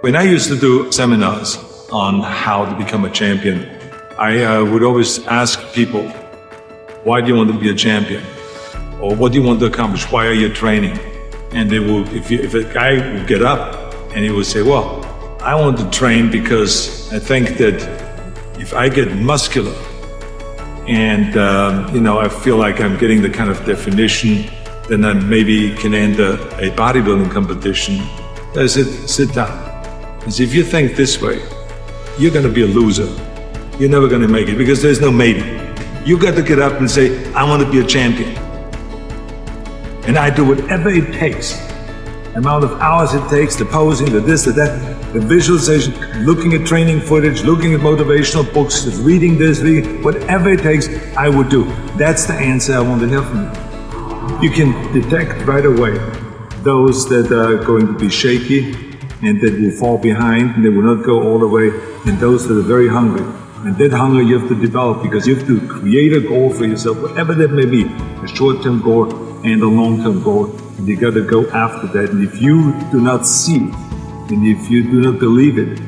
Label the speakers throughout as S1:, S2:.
S1: When I used to do seminars on how to become a champion, I would always ask people, why do you want to be a champion? Or what do you want to accomplish? Why are you training? And they will, if a guy would get up and he would say, well, I want to train because I think that if I get muscular and, I feel like I'm getting the kind of definition, then I maybe can enter a bodybuilding competition. I said, sit down. I said, if you think this way, you're going to be a loser. You're never going to make it because there's no maybe. You got to get up and say, I want to be a champion. And I do whatever it takes. The amount of hours it takes, the posing, the this, the that, the visualization, looking at training footage, looking at motivational books, reading this, whatever it takes, I would do. That's the answer I want to hear from you. You can detect right away those that are going to be shaky and that will fall behind and they will not go all the way, and those that are very hungry. And that hunger you have to develop because you have to create a goal for yourself, whatever that may be, a short-term goal and a long-term goal. And you got to go after that. And if you do not see it, and if you do not believe it,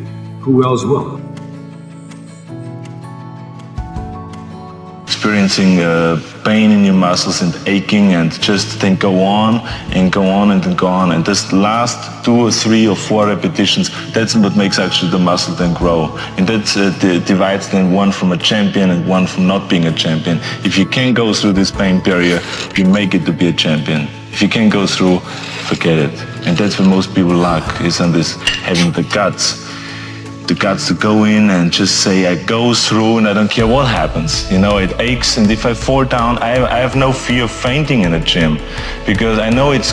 S1: who else will?
S2: Experiencing pain in your muscles and aching and just think go on and go on and then go on. And this last 2 or 3 or 4 repetitions, that's what makes actually the muscle then grow. And that divides then one from a champion and one from not being a champion. If you can go through this pain barrier, you make it to be a champion. If you can't go through, forget it. And that's what most people lack, is on this having the guts to go in and just say, I go through and I don't care what happens. It aches, and if I fall down, I have no fear of fainting in a gym because I know it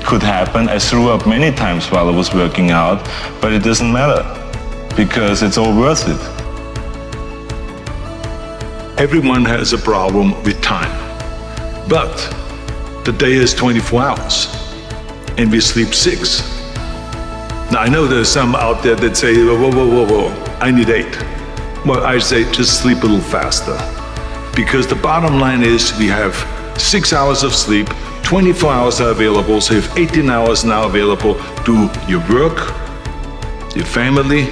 S2: could happen. I threw up many times while I was working out, but it doesn't matter because it's all worth it.
S1: Everyone has a problem with time, but the day is 24 hours and we sleep 6. Now, I know there's some out there that say, whoa, I need 8. Well, I say just sleep a little faster. Because the bottom line is we have 6 hours of sleep, 24 hours are available, so you have 18 hours now available to your work, your family,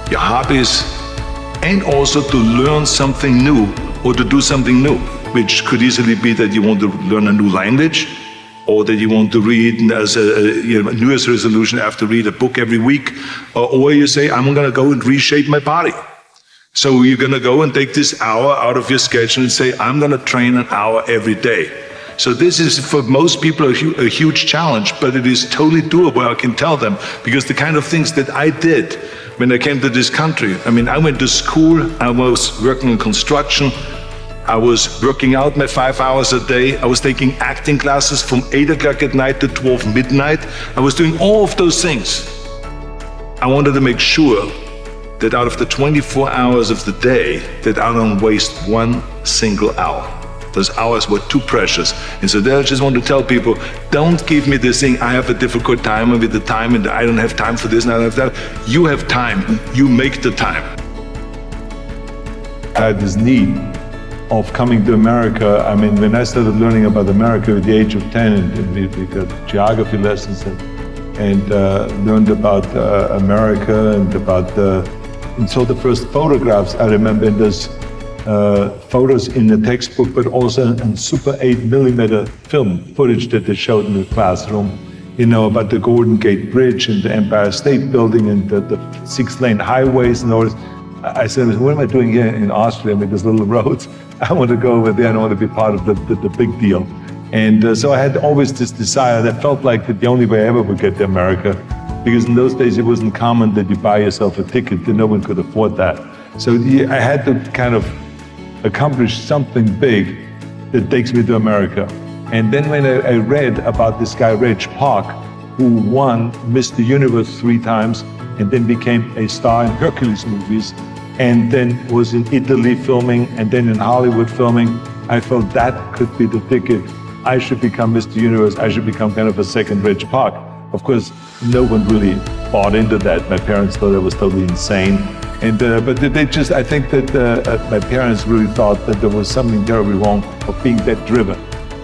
S1: your hobbies, and also to learn something new or to do something new, which could easily be that you want to learn a new language, or that you want to read as a New Year's resolution, I have to read a book every week, or you say, I'm going to go and reshape my body. So you're going to go and take this hour out of your schedule and say, I'm going to train an hour every day. So this is, for most people, a huge challenge, but it is totally doable, I can tell them, because the kind of things that I did when I came to this country, I went to school, I was working in construction, I was working out my 5 hours a day. I was taking acting classes from 8 o'clock at night to 12 midnight. I was doing all of those things. I wanted to make sure that out of the 24 hours of the day, that I don't waste one single hour. Those hours were too precious. And so there I just want to tell people, don't give me this thing, I have a difficult time with the time and I don't have time for this and I don't have that. You have time, you make the time.
S3: I had this need of coming to America. When I started learning about America at the age of 10, and we got geography lessons and learned about America and and saw the first photographs. I remember in those photos in the textbook, but also in Super 8mm film footage that they showed in the classroom, about the Golden Gate Bridge and the Empire State Building and the 6-lane highways and all this. I said, what am I doing here in Austria with these little roads? I want to go over there and I want to be part of the big deal. And so I had always this desire that felt like the only way I ever would get to America, because in those days it wasn't common that you buy yourself a ticket, that no one could afford that. So I had to kind of accomplish something big that takes me to America. And then when I read about this guy, Reg Park, who won Mr. Universe 3 times and then became a star in Hercules movies, and then was in Italy filming, and then in Hollywood filming, I felt that could be the ticket. I should become Mr. Universe. I should become kind of a second Reg Park. Of course, no one really bought into that. My parents thought I was totally insane. But they just, I think that my parents really thought that there was something terribly wrong of being that driven.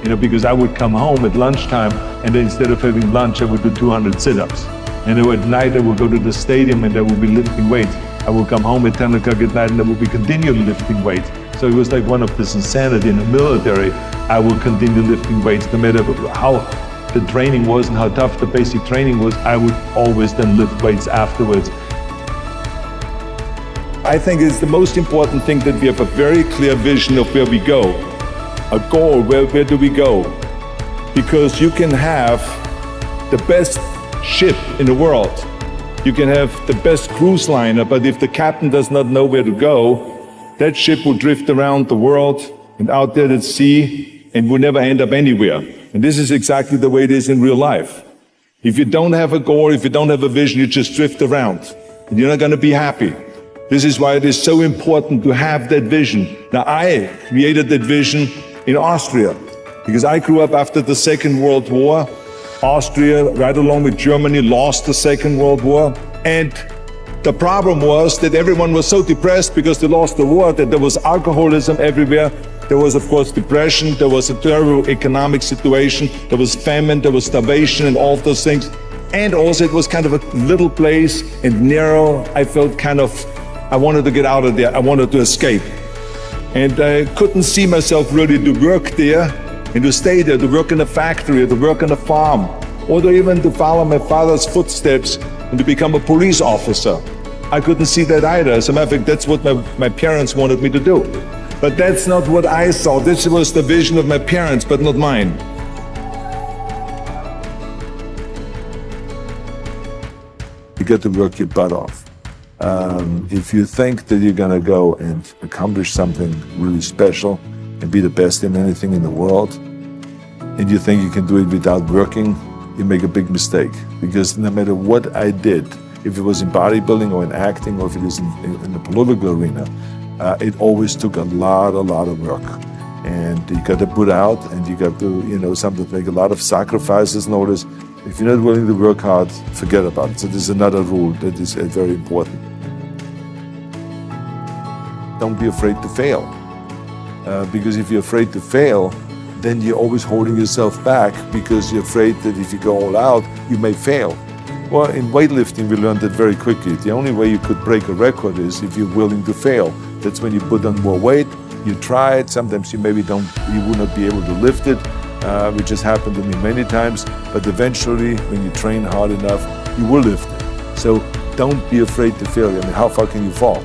S3: because I would come home at lunchtime and then instead of having lunch, I would do 200 sit-ups. And then at night, I would go to the stadium and I would be lifting weights. I would come home at 10 o'clock at night and I would be continually lifting weights. So it was like one of this insanity in the military. I would continue lifting weights no matter how the training was and how tough the basic training was. I would always then lift weights afterwards.
S4: I think it's the most important thing that we have a very clear vision of where we go, a goal, where do we go? Because you can have the best ship in the world, you can have the best cruise liner, but if the captain does not know where to go, that ship will drift around the world and out there at sea and will never end up anywhere. And this is exactly the way it is in real life. If you don't have a goal, if you don't have a vision, you just drift around and you're not going to be happy. This is why it is so important to have that vision. Now, I created that vision in Austria because I grew up after the Second World War. Austria, right along with Germany, lost the Second World War. And the problem was that everyone was so depressed because they lost the war that there was alcoholism everywhere. There was, of course, depression. There was a terrible economic situation. There was famine. There was starvation and all of those things. And also it was kind of a little place and narrow. I felt I wanted to get out of there. I wanted to escape. And I couldn't see myself really to work there and to stay there, to work in a factory, or to work on a farm, or to even to follow my father's footsteps and to become a police officer. I couldn't see that either. As a matter of fact, that's what my parents wanted me to do. But that's not what I saw. This was the vision of my parents, but not mine.
S5: You got to work your butt off. If you think that you're going to go and accomplish something really special and be the best in anything in the world, and you think you can do it without working, you make a big mistake. Because no matter what I did, if it was in bodybuilding or in acting or if it is in the political arena, it always took a lot of work. And you got to put out and you got to, sometimes make a lot of sacrifices. Notice, if you're not willing to work hard, forget about it. So there's another rule that is very important. Don't be afraid to fail. Because if you're afraid to fail, then you're always holding yourself back because you're afraid that if you go all out, you may fail. Well, in weightlifting, we learned that very quickly. The only way you could break a record is if you're willing to fail. That's when you put on more weight, you try it, sometimes you will not be able to lift it, which has happened to me many times, but eventually, when you train hard enough, you will lift it. So don't be afraid to fail. How far can you fall?